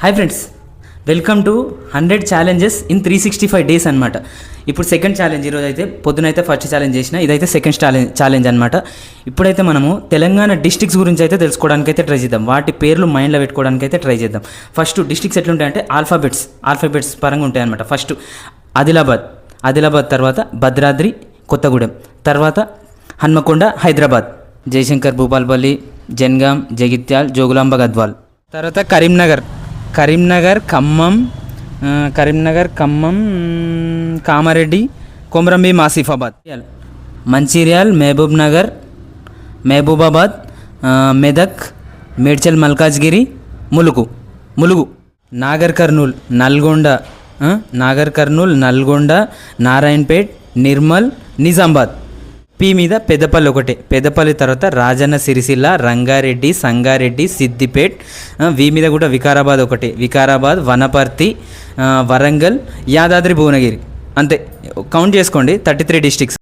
Hi friends, welcome to 100 challenges in 365 days అనమాట. ఇప్పుడు second challenge. ఈరోజు అయితే పొద్దునైతే ఫస్ట్ ఛాలెంజ్ చేసిన, ఇదైతే సెకండ్ ఛాలెంజ్ అనమాట. ఇప్పుడైతే మనము తెలంగాణ డిస్ట్రిక్ట్స్ గురించి అయితే తెలుసుకోవడానికి అయితే ట్రై చేద్దాం. వాటి పేర్లు మైండ్లో పెట్టుకోవడానికి అయితే ట్రై చేద్దాం. ఫస్ట్ డిస్ట్రిక్ట్స్ ఎట్లుంటాయంటే ఆల్ఫాబెట్స్ పరంగా ఉంటాయి అనమాట. ఫస్ట్ ఆదిలాబాద్, తర్వాత భద్రాద్రి కొత్తగూడెం, తర్వాత హన్మకొండ హైదరాబాద్, జయశంకర్ భూపాల్పల్లి, జన్గాం, జగిత్యాల్, జోగులాంబ గద్వాల్, తర్వాత కరీంనగర్, ఖమ్మం, కామారెడ్డి, కొమరంభీం, ఆసిఫాబాద్, మంచిర్యాల్, మహబూబాబాద్, మెదక్, మేడ్చల్ మల్కాజ్గిరి, ములుగు, నాగర్ కర్నూల్, నల్గొండ, నారాయణపేట్, నిర్మల్, నిజామాబాద్. పి మీద పెద్దపల్లి తర్వాత రాజన్న సిరిసిల్ల, రంగారెడ్డి, సంగారెడ్డి, సిద్దిపేట్. వి మీద కూడా వికారాబాద్, వనపర్తి, వరంగల్, యాదాద్రి భువనగిరి. అంతే, కౌంట్ చేసుకోండి. 33 డిస్ట్రిక్ట్స్.